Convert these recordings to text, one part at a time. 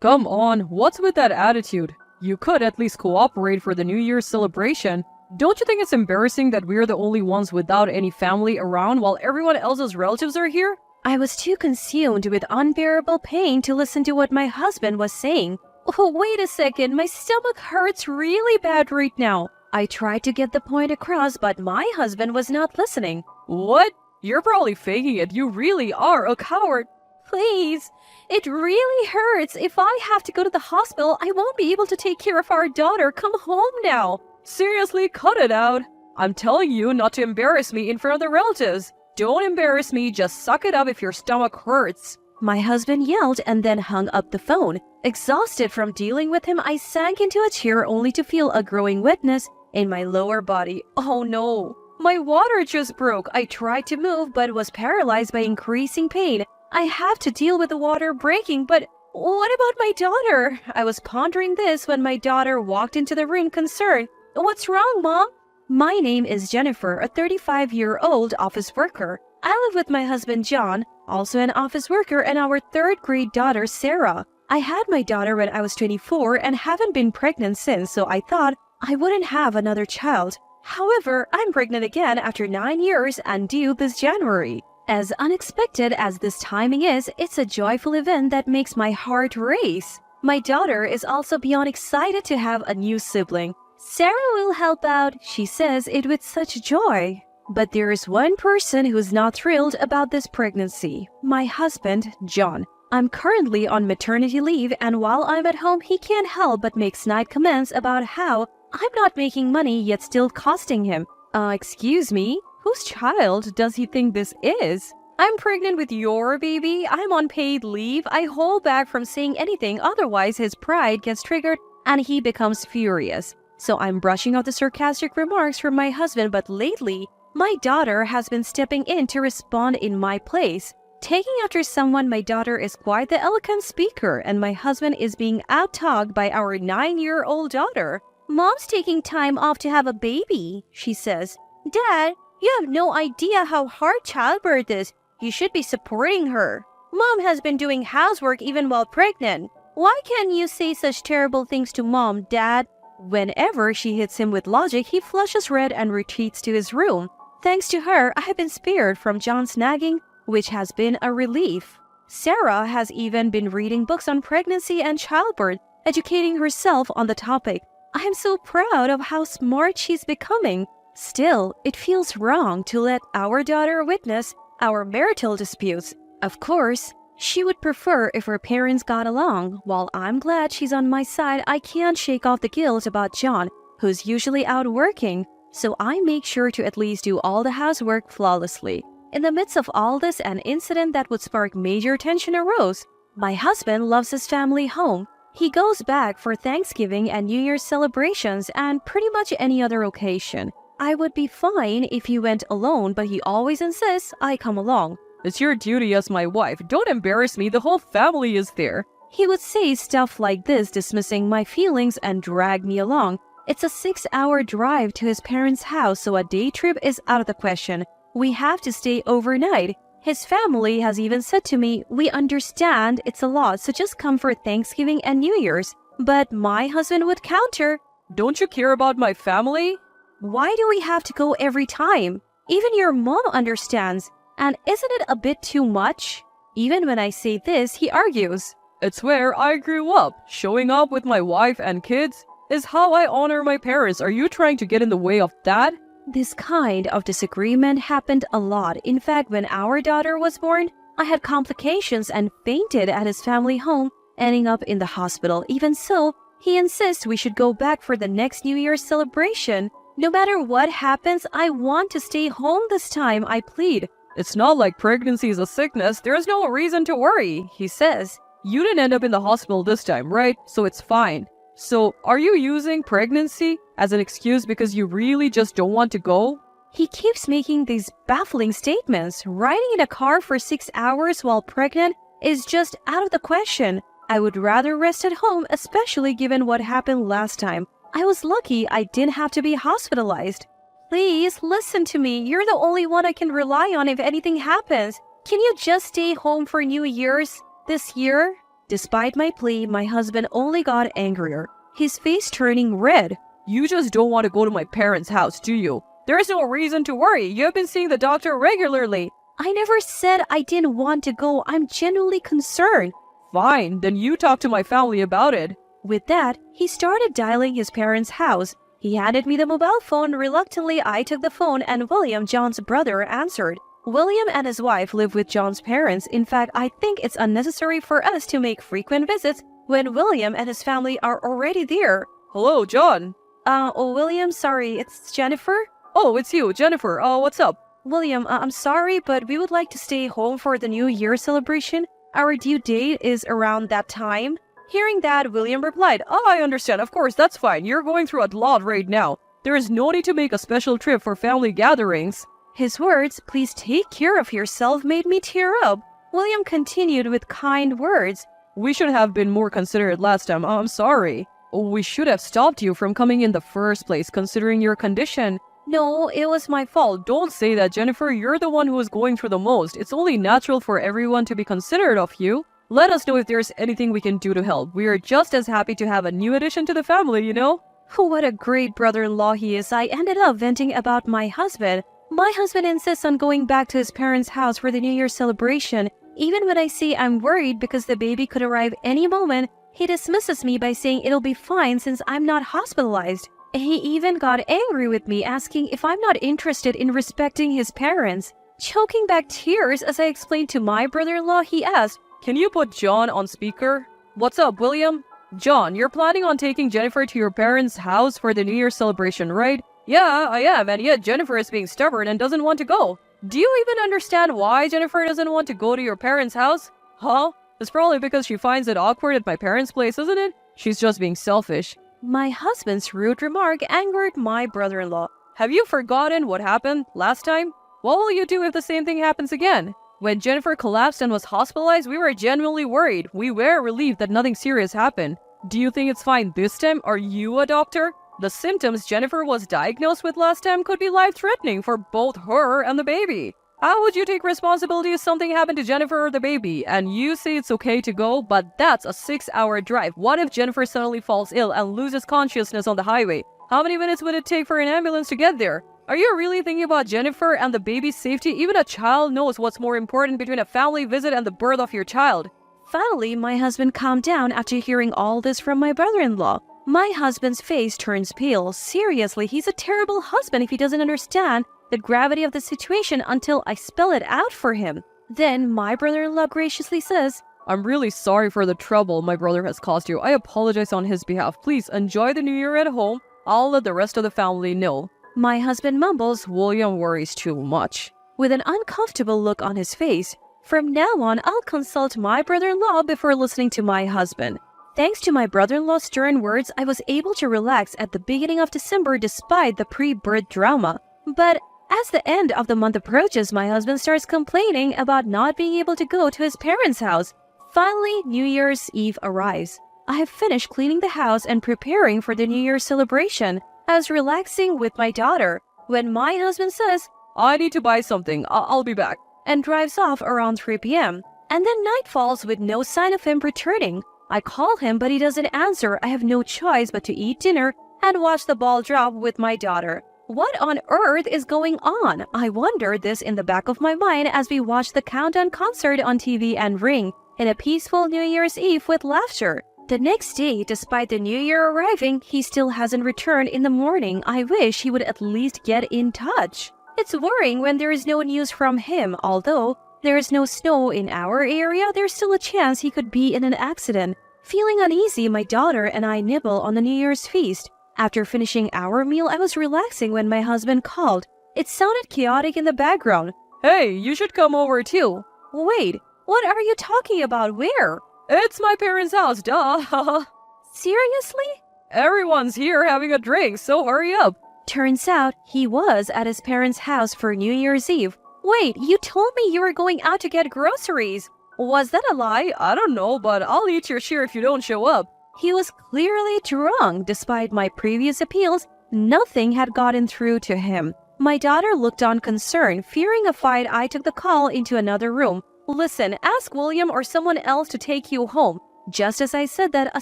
Come on, what's with that attitude? You could at least cooperate for the New Year's celebration. Don't you think it's embarrassing that we're the only ones without any family around while everyone else's relatives are here? I was too consumed with unbearable pain to listen to what my husband was saying. Oh, wait a second, my stomach hurts really bad right now. I tried to get the point across, but my husband was not listening. What? You're probably faking it. You really are a coward. Please, it really hurts. If I have to go to the hospital, I won't be able to take care of our daughter. Come home now. Seriously, cut it out. I'm telling you not to embarrass me in front of the relatives. Don't embarrass me, just suck it up if your stomach hurts. My husband yelled and then hung up the phone. Exhausted from dealing with him, I sank into a chair only to feel a growing wetness in my lower body. Oh no! My water just broke. I tried to move but was paralyzed by increasing pain. I have to deal with the water breaking, but what about my daughter? I was pondering this when my daughter walked into the room concerned. What's wrong, Mom? My name is Jennifer, a 35-year-old office worker. I live with my husband John, also an office worker, and our third-grade daughter Sarah. I had my daughter when I was 24 and haven't been pregnant since, so I thought I wouldn't have another child. However, I'm pregnant again after 9 years and due this January. As unexpected as this timing is, it's a joyful event that makes my heart race. My daughter is also beyond excited to have a new sibling. Sarah will help out, she says it with such joy. But there is one person who's not thrilled about this pregnancy. My husband, John. I'm currently on maternity leave, and while I'm at home, he can't help but make snide comments about how I'm not making money yet still costing him. Excuse me? Whose child does he think this is? I'm pregnant with your baby. I'm on paid leave. I hold back from saying anything, otherwise his pride gets triggered and he becomes furious. So I'm brushing off the sarcastic remarks from my husband, but lately, my daughter has been stepping in to respond in my place. Taking after someone, my daughter is quite the eloquent speaker, and my husband is being out-talked by our 9-year-old daughter. Mom's taking time off to have a baby, she says. Dad, you have no idea how hard childbirth is. You should be supporting her. Mom has been doing housework even while pregnant. Why can't you say such terrible things to Mom, Dad? Whenever she hits him with logic, he flushes red and retreats to his room. Thanks to her, I have been spared from John's nagging, which has been a relief. Sarah has even been reading books on pregnancy and childbirth, educating herself on the topic. I am so proud of how smart she's becoming. Still, it feels wrong to let our daughter witness our marital disputes. Of course, she would prefer if her parents got along. While I'm glad she's on my side, I can't shake off the guilt about John, who's usually out working, so I make sure to at least do all the housework flawlessly. In the midst of all this, an incident that would spark major tension arose. My husband loves his family home. He goes back for Thanksgiving and New Year's celebrations and pretty much any other occasion. I would be fine if he went alone, but he always insists I come along. It's your duty as my wife. Don't embarrass me. The whole family is there. He would say stuff like this, dismissing my feelings, and drag me along. It's a 6-hour drive to his parents' house, so a day trip is out of the question. We have to stay overnight. His family has even said to me, we understand it's a lot, so just come for Thanksgiving and New Year's. But my husband would counter, don't you care about my family? Why do we have to go every time? Even your mom understands. And isn't it a bit too much? Even when I say this, he argues. It's where I grew up. Showing up with my wife and kids is how I honor my parents. Are you trying to get in the way of that? This kind of disagreement happened a lot. In fact, when our daughter was born, I had complications and fainted at his family home, ending up in the hospital. Even so, he insists we should go back for the next New Year's celebration. No matter what happens, I want to stay home this time, I plead. It's not like pregnancy is a sickness. There's no reason to worry, he says. You didn't end up in the hospital this time, right? So it's fine. So, are you using pregnancy as an excuse because you really just don't want to go? He keeps making these baffling statements. Riding in a car for 6 hours while pregnant is just out of the question. I would rather rest at home, especially given what happened last time. I was lucky I didn't have to be hospitalized. Please, listen to me. You're the only one I can rely on if anything happens. Can you just stay home for New Year's this year? Despite my plea, my husband only got angrier, his face turning red. You just don't want to go to my parents' house, do you? There's no reason to worry. You have been seeing the doctor regularly. I never said I didn't want to go. I'm genuinely concerned. Fine, then you talk to my family about it. With that, he started dialing his parents' house. He handed me the mobile phone. Reluctantly, I took the phone and William, John's brother, answered. William and his wife live with John's parents. In fact, I think it's unnecessary for us to make frequent visits when William and his family are already there. Hello, John. William, sorry, it's Jennifer? Oh, it's you, Jennifer. What's up? William, I'm sorry, but we would like to stay home for the New Year celebration. Our due date is around that time. Hearing that, William replied, I understand. Of course, that's fine. You're going through a lot right now. There is no need to make a special trip for family gatherings. His words, please take care of yourself, made me tear up. William continued with kind words. We should have been more considerate last time. I'm sorry. We should have stopped you from coming in the first place, considering your condition. No, it was my fault. Don't say that, Jennifer. You're the one who is going through the most. It's only natural for everyone to be considerate of you. Let us know if there's anything we can do to help. We are just as happy to have a new addition to the family, you know? What a great brother-in-law he is. I ended up venting about my husband. My husband insists on going back to his parents' house for the New Year celebration. Even when I say I'm worried because the baby could arrive any moment, he dismisses me by saying it'll be fine since I'm not hospitalized. He even got angry with me, asking if I'm not interested in respecting his parents. Choking back tears as I explained to my brother-in-law, he asked, Can you put John on speaker? What's up, William? John, you're planning on taking Jennifer to your parents' house for the New Year celebration, right? Yeah, I am, and yet Jennifer is being stubborn and doesn't want to go. Do you even understand why Jennifer doesn't want to go to your parents' house? Huh? It's probably because she finds it awkward at my parents' place, isn't it? She's just being selfish. My husband's rude remark angered my brother-in-law. Have you forgotten what happened last time? What will you do if the same thing happens again? When Jennifer collapsed and was hospitalized, we were genuinely worried. We were relieved that nothing serious happened. Do you think it's fine this time? Are you a doctor? The symptoms Jennifer was diagnosed with last time could be life-threatening for both her and the baby. How would you take responsibility if something happened to Jennifer or the baby, and you say it's okay to go, but that's a 6-hour drive? What if Jennifer suddenly falls ill and loses consciousness on the highway? How many minutes would it take for an ambulance to get there? Are you really thinking about Jennifer and the baby's safety? Even a child knows what's more important between a family visit and the birth of your child. Finally, my husband calmed down after hearing all this from my brother-in-law. My husband's face turns pale. Seriously, he's a terrible husband if he doesn't understand the gravity of the situation until I spell it out for him. Then my brother-in-law graciously says, I'm really sorry for the trouble my brother has caused you. I apologize on his behalf. Please enjoy the New Year at home. I'll let the rest of the family know. My husband mumbles, William worries too much, with an uncomfortable look on his face. From now on, I'll consult my brother-in-law before listening to my husband. Thanks to my brother-in-law's stern words, I was able to relax at the beginning of December despite the pre-birth drama. But as the end of the month approaches, my husband starts complaining about not being able to go to his parents' house. Finally, New Year's Eve arrives. I have finished cleaning the house and preparing for the New Year's celebration. I was relaxing with my daughter when my husband says, I need to buy something. I'll be back. And drives off around 3 p.m. And then night falls with no sign of him returning. I call him, but he doesn't answer. I have no choice but to eat dinner and watch the ball drop with my daughter. What on earth is going on? I wonder this in the back of my mind as we watch the countdown concert on TV and ring in a peaceful New Year's Eve with laughter. The next day, despite the New Year arriving, he still hasn't returned in the morning. I wish he would at least get in touch. It's worrying when there is no news from him. Although there is no snow in our area, there's still a chance he could be in an accident. Feeling uneasy, my daughter and I nibble on the New Year's feast. After finishing our meal, I was relaxing when my husband called. It sounded chaotic in the background. Hey, you should come over too. Wait, what are you talking about? Where? It's my parents' house, duh. Seriously? Everyone's here having a drink, so hurry up. Turns out he was at his parents' house for New Year's Eve. Wait, you told me you were going out to get groceries. Was that a lie? I don't know, but I'll eat your share if you don't show up. He was clearly drunk. Despite my previous appeals, nothing had gotten through to him. My daughter looked on concerned. Fearing a fight, I took the call into another room. Listen, ask William or someone else to take you home. Just as I said that, a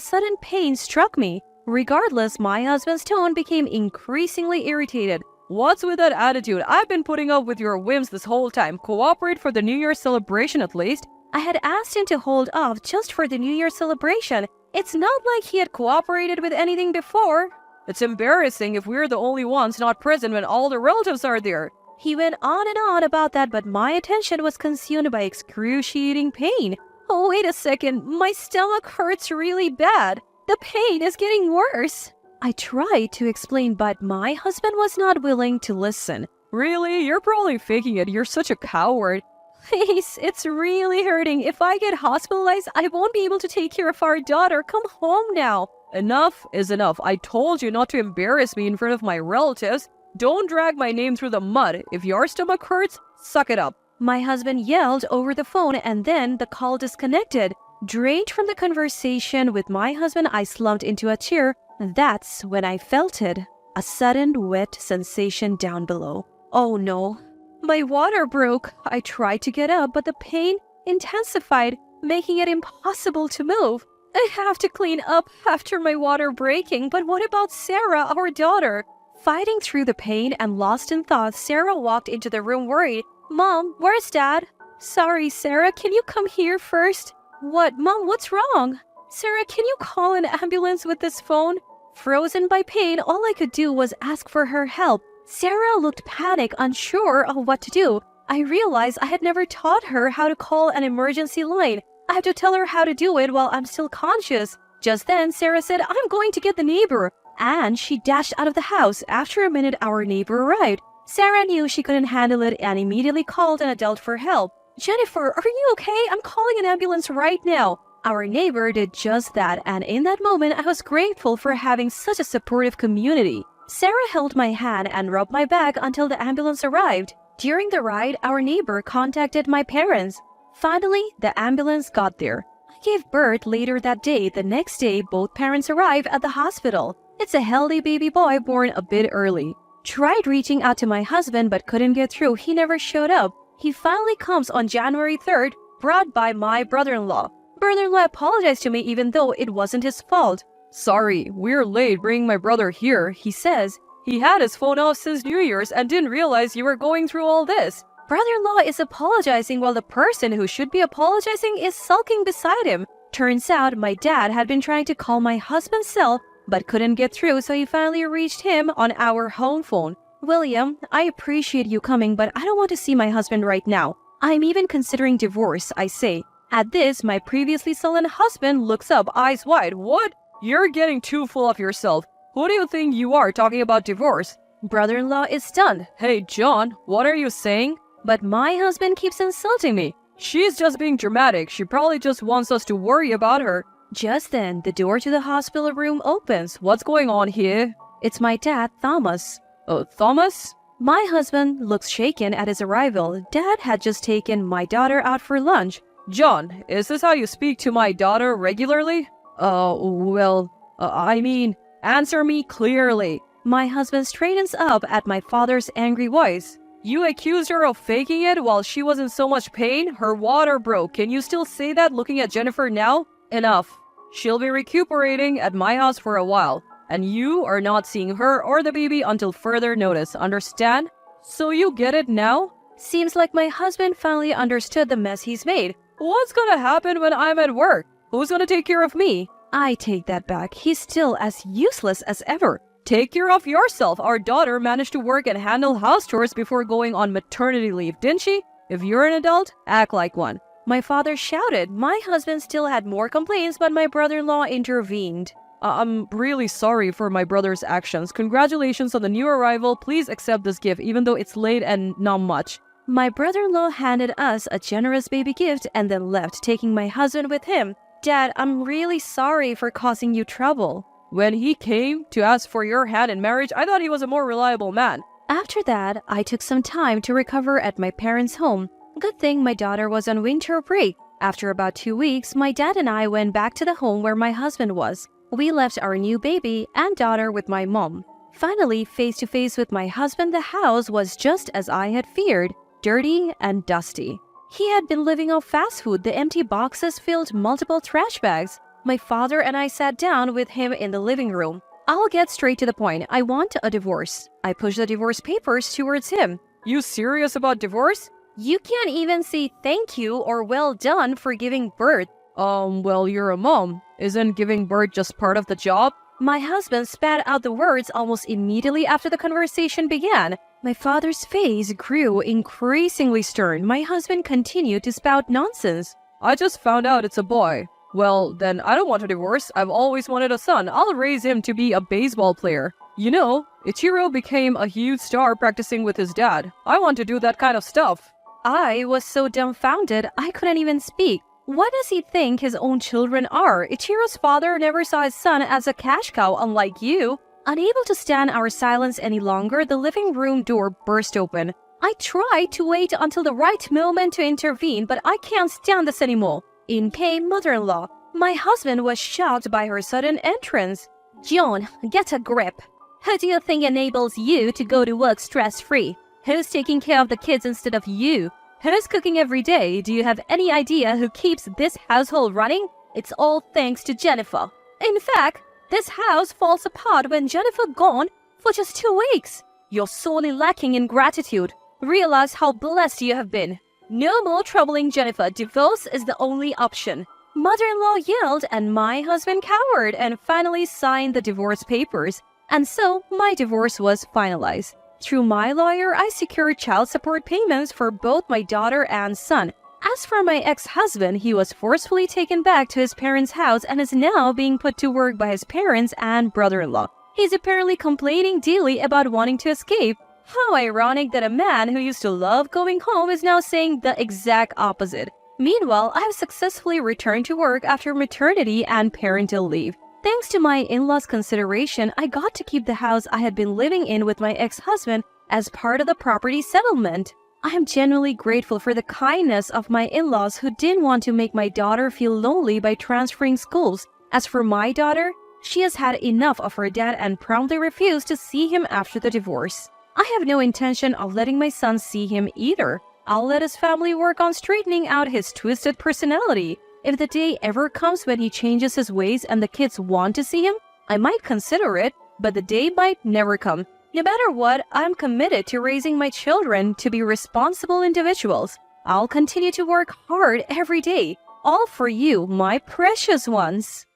sudden pain struck me. Regardless, my husband's tone became increasingly irritated. What's with that attitude? I've been putting up with your whims this whole time. Cooperate for the New Year celebration at least. I had asked him to hold off just for the New Year celebration. It's not like he had cooperated with anything before. It's embarrassing if we're the only ones not present when all the relatives are there. He went on and on about that, but my attention was consumed by excruciating pain. Oh, wait a second. My stomach hurts really bad. The pain is getting worse. I tried to explain, but my husband was not willing to listen. Really? You're probably faking it. You're such a coward. Please, it's really hurting. If I get hospitalized, I won't be able to take care of our daughter. Come home now. Enough is enough. I told you not to embarrass me in front of my relatives. Don't drag my name through the mud. If your stomach hurts, suck it up. My husband yelled over the phone and then the call disconnected. Drained from the conversation with my husband, I slumped into a chair. That's when I felt it. A sudden wet sensation down below. Oh no. My water broke. I tried to get up, but the pain intensified, making it impossible to move. I have to clean up after my water breaking, but what about Sarah, our daughter? Fighting through the pain and lost in thought, Sarah walked into the room worried. Mom, where's Dad? Sorry, Sarah, can you come here first? What? Mom, what's wrong? Sarah, can you call an ambulance with this phone? Frozen by pain, all I could do was ask for her help. Sarah looked panicked, unsure of what to do. I realized I had never taught her how to call an emergency line. I had to tell her how to do it while I'm still conscious. Just then, Sarah said, I'm going to get the neighbor. And she dashed out of the house. After a minute, our neighbor arrived. Sarah knew she couldn't handle it and immediately called an adult for help. Jennifer, are you okay? I'm calling an ambulance right now. Our neighbor did just that, and in that moment, I was grateful for having such a supportive community. Sarah held my hand and rubbed my back until the ambulance arrived. During the ride, our neighbor contacted my parents. Finally, the ambulance got there. I gave birth later that day. The next day, both parents arrived at the hospital. It's a healthy baby boy born a bit early. Tried reaching out to my husband but couldn't get through. He never showed up. He finally comes on January 3rd, brought by my brother-in-law. Brother-in-law apologized to me even though it wasn't his fault. Sorry, we're late bringing my brother here, he says. He had his phone off since New Year's and didn't realize you were going through all this. Brother-in-law is apologizing while the person who should be apologizing is sulking beside him. Turns out my dad had been trying to call my husband's cell but couldn't get through, so he finally reached him on our home phone. William, I appreciate you coming, but I don't want to see my husband right now. I'm even considering divorce, I say. At this, my previously sullen husband looks up, eyes wide. What? You're getting too full of yourself. Who do you think you are talking about divorce? Brother-in-law is stunned. Hey, John, what are you saying? But my husband keeps insulting me. She's just being dramatic. She probably just wants us to worry about her. Just then, the door to the hospital room opens. What's going on here? It's my dad, Thomas. Oh, Thomas? My husband looks shaken at his arrival. Dad had just taken my daughter out for lunch. John, is this how you speak to my daughter regularly? I mean, answer me clearly. My husband straightens up at my father's angry voice. You accused her of faking it while she was in so much pain? Her water broke. Can you still say that looking at Jennifer now? Enough. She'll be recuperating at my house for a while, and you are not seeing her or the baby until further notice, understand? So you get it now? Seems like my husband finally understood the mess he's made. What's gonna happen when I'm at work? Who's gonna take care of me? I take that back. He's still as useless as ever. Take care of yourself. Our daughter managed to work and handle house chores before going on maternity leave, didn't she? If you're an adult, act like one. My father shouted. My husband still had more complaints, but my brother-in-law intervened. I'm really sorry for my brother's actions. Congratulations on the new arrival. Please accept this gift, even though it's late and not much. My brother-in-law handed us a generous baby gift and then left, taking my husband with him. Dad, I'm really sorry for causing you trouble. When he came to ask for your hand in marriage, I thought he was a more reliable man. After that, I took some time to recover at my parents' home. Good thing my daughter was on winter break. After about 2 weeks, my dad and I went back to the home where my husband was. We left our new baby and daughter with my mom. Finally, face to face with my husband, the house was just as I had feared, dirty and dusty. He had been living off fast food. The empty boxes filled multiple trash bags. My father and I sat down with him in the living room. I'll get straight to the point. I want a divorce. I pushed the divorce papers towards him. You serious about divorce? You can't even say thank you or well done for giving birth. Well, you're a mom. Isn't giving birth just part of the job? My husband spat out the words almost immediately after the conversation began. My father's face grew increasingly stern. My husband continued to spout nonsense. I just found out it's a boy. Well, then I don't want a divorce. I've always wanted a son. I'll raise him to be a baseball player. You know, Ichiro became a huge star practicing with his dad. I want to do that kind of stuff. I was so dumbfounded I couldn't even speak. What does he think his own children are? Ichiro's father never saw his son as a cash cow, unlike you. Unable to stand our silence any longer, the living room door burst open. I tried to wait until the right moment to intervene, but I can't stand this anymore. In came mother-in-law. My husband was shocked by her sudden entrance. John, get a grip. Who do you think enables you to go to work stress-free? Who's taking care of the kids instead of you? Who's cooking every day? Do you have any idea who keeps this household running? It's all thanks to Jennifer. In fact, this house falls apart when Jennifer gone for just 2 weeks. You're sorely lacking in gratitude. Realize how blessed you have been. No more troubling Jennifer. Divorce is the only option. Mother-in-law yelled and my husband cowered and finally signed the divorce papers. And so my divorce was finalized. Through my lawyer, I secured child support payments for both my daughter and son. As for my ex-husband, he was forcefully taken back to his parents' house and is now being put to work by his parents and brother-in-law. He's apparently complaining daily about wanting to escape. How ironic that a man who used to love going home is now saying the exact opposite. Meanwhile, I have successfully returned to work after maternity and parental leave. Thanks to my in-laws' consideration, I got to keep the house I had been living in with my ex-husband as part of the property settlement. I am genuinely grateful for the kindness of my in-laws who didn't want to make my daughter feel lonely by transferring schools. As for my daughter, she has had enough of her dad and promptly refused to see him after the divorce. I have no intention of letting my son see him either. I'll let his family work on straightening out his twisted personality. If the day ever comes when he changes his ways and the kids want to see him, I might consider it, but the day might never come. No matter what, I'm committed to raising my children to be responsible individuals. I'll continue to work hard every day, all for you, my precious ones.